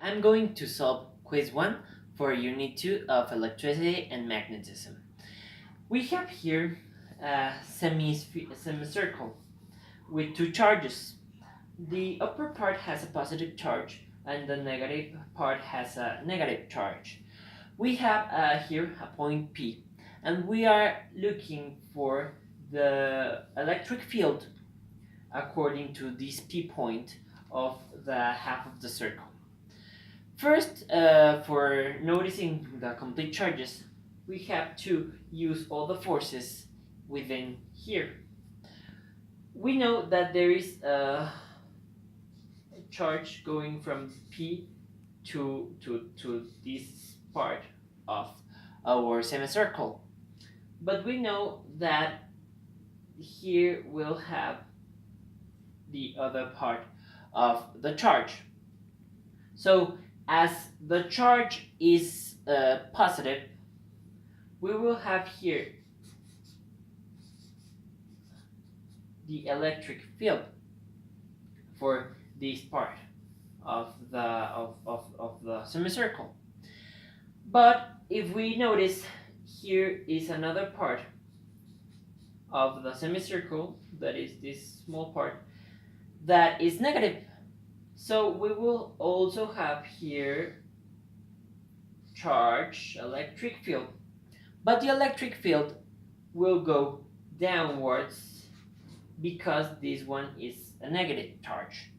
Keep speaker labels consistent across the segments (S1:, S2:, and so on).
S1: I'm going to solve quiz 1 for Unit 2 of Electricity and Magnetism. We have here a semicircle with two charges. The upper part has a positive charge and the negative part has a negative charge. We have here a point P, and we are looking for the electric field according to this P point of the half of the circle. First, for noticing the complete charges, we have to use all the forces within here. We know that there is a charge going from P to this part of our semicircle. But we know that here we'll have the other part of the charge. So as the charge is positive, we will have here the electric field for this part of the semicircle. But if we notice, here is another part of the semicircle, that is this small part, that is negative. So we will also have here charge electric field, but the electric field will go downwards because this one is a negative charge.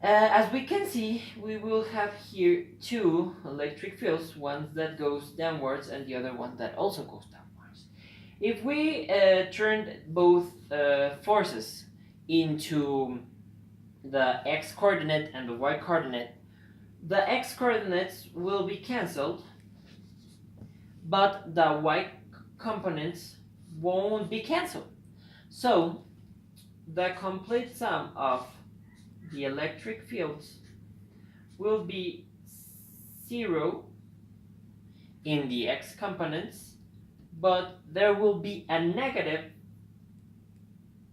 S1: As we can see, we will have here two electric fields, one that goes downwards and the other one that also goes downwards. If we turn both forces into the x coordinate and the y coordinate, the x coordinates will be cancelled, but the y components won't be cancelled. So the complete sum of the electric fields will be 0 in the x components, but there will be a negative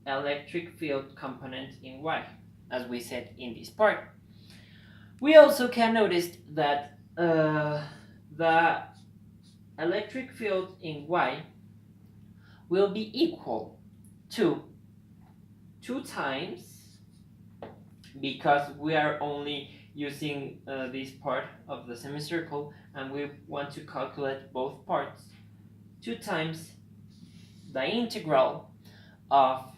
S1: electric field component in y, as we said in this part. We also can notice that the electric field in y will be equal to 2 times, because we are only using this part of the semicircle and we want to calculate both parts, 2 times the integral of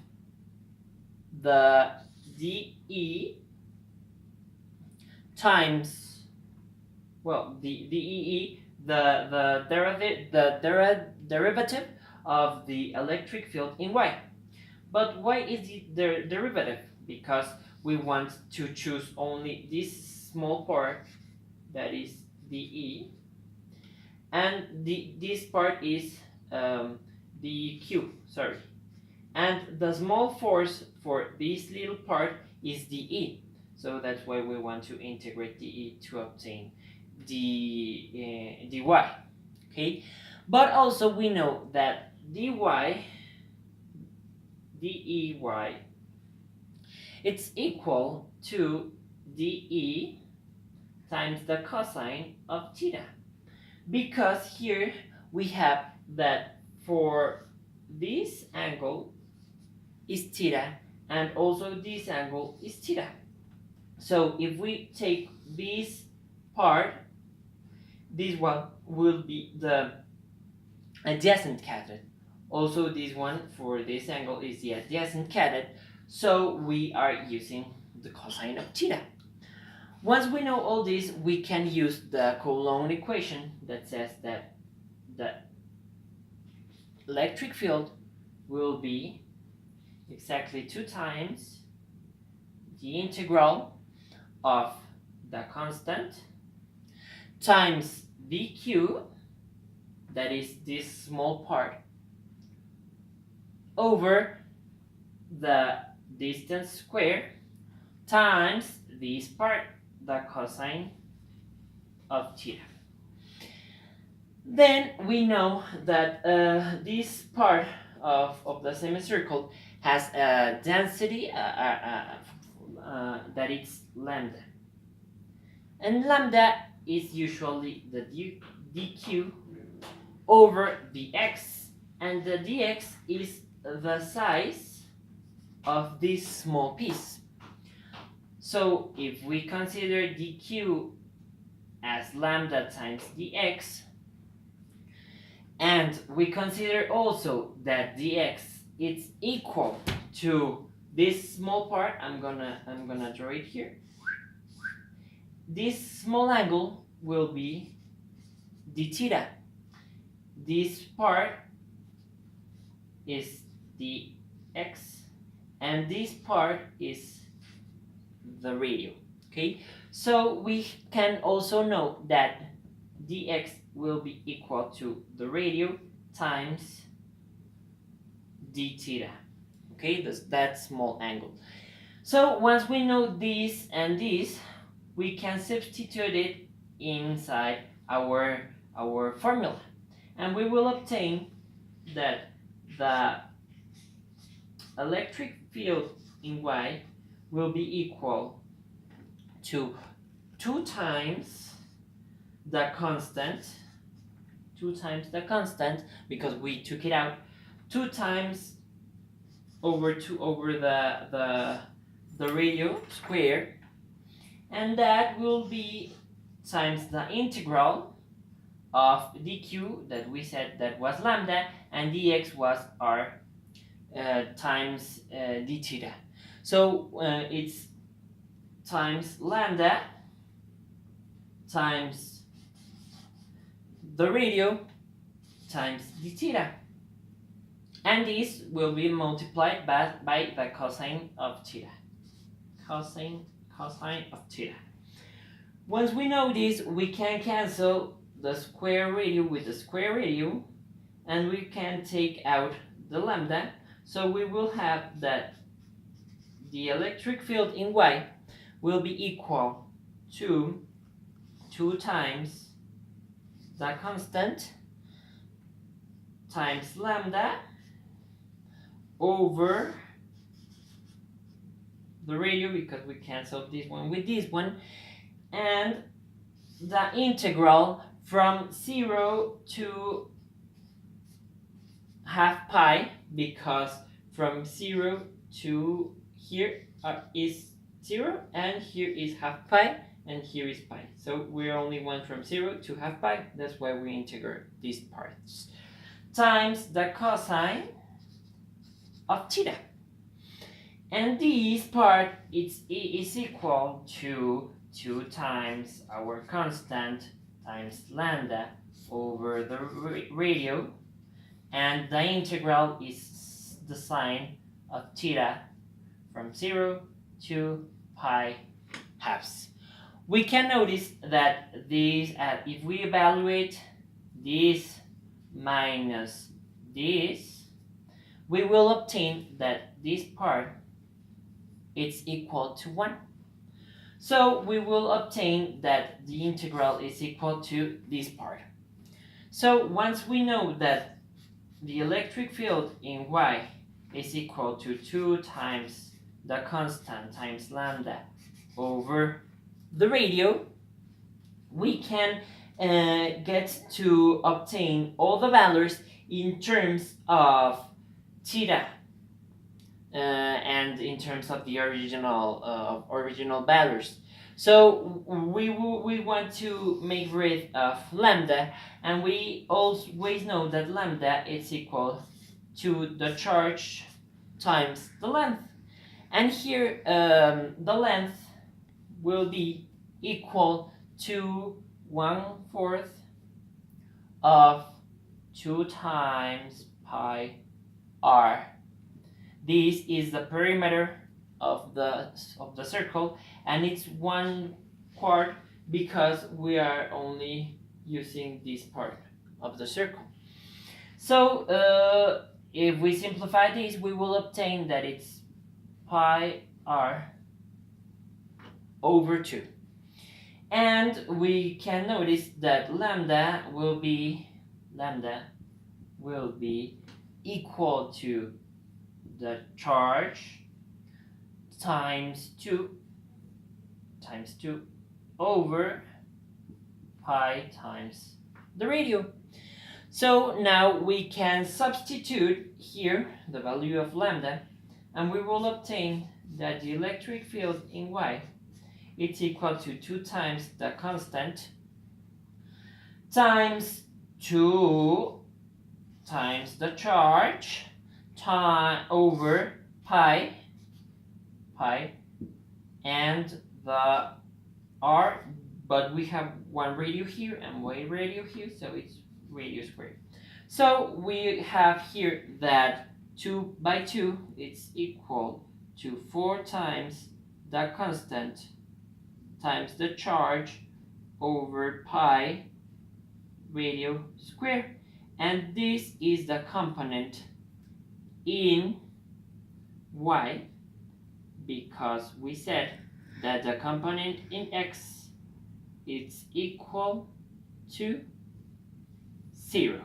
S1: the dE times, well, the dE, the derivative of the electric field in y. But why is it the derivative? Because we want to choose only this small part, that is dE, and this part is dQ, sorry. And the small force for this little part is dE. So that's why we want to integrate dE to obtain dy. Okay? But also we know that dey, it's equal to dE times the cosine of theta. Because here we have that for this angle is theta and also this angle is theta. So if we take this part, this one will be the adjacent cathode. Also this one for this angle is the adjacent cathode. So we are using the cosine of theta. Once we know all this, we can use the Coulomb equation that says that the electric field will be exactly 2 times the integral of the constant times dQ, that is this small part, over the distance squared times this part, the cosine of theta. Then we know that this part of the semicircle has a density that is lambda. And lambda is usually the dq over dx, and the dx is the size of this small piece. So if we consider dq as lambda times dx, and we consider also that dx is equal to this small part, I'm gonna draw it here. This small angle will be d theta. This part is the x, and this part is the radio. Okay, so we can also know that dx will be equal to the radio times d theta. Okay, that small angle. So once we know this and this, we can substitute it inside our formula, and we will obtain that the electric field in y will be equal to 2 times the constant, because we took it out, 2 times over 2 over the radio square, and that will be times the integral of dq that we said that was lambda, and dx was r times d theta. So it's times lambda times the radio times d theta, and this will be multiplied by the cosine of theta. Cosine of theta. Once we know this, we can cancel the square radio with the square radio, and we can take out the lambda. So we will have that the electric field in y will be equal to 2 times the constant times lambda over the radio, because we canceled this one with this one, and the integral from 0 to half pi, because from 0 to here is 0, and here is half pi, and here is pi. So we only went from 0 to half pi, that's why we integrate these parts, times the cosine of theta. And this part is equal to 2 times our constant times lambda over the radio, and the integral is the sine of theta from 0 to pi halves. We can notice that this, if we evaluate this minus this, we will obtain that this part is equal to 1. So we will obtain that the integral is equal to this part. So once we know that the electric field in y is equal to 2 times the constant times lambda over the radio, we can get to obtain all the values in terms of theta and in terms of the original values. So we want to make rid of lambda, and we always know that lambda is equal to the charge times the length, and here the length will be equal to 1/4 of 2 times pi r. This is the perimeter of the circle, and it's 1/4 because we are only using this part of the circle. So if we simplify this, we will obtain that it's pi r over 2. And we can notice that lambda will be equal to the charge times 2 over pi times the radio. So now we can substitute here the value of lambda, and we will obtain that the electric field in Y is equal to 2 times the constant times 2 times the charge over pi and the r, but we have one radio here and one radio here, so it's radio squared. So we have here that 2 by 2 is equal to 4 times the constant times the charge over pi radio square, and this is the component in Y, because we said that the component in X is equal to 0.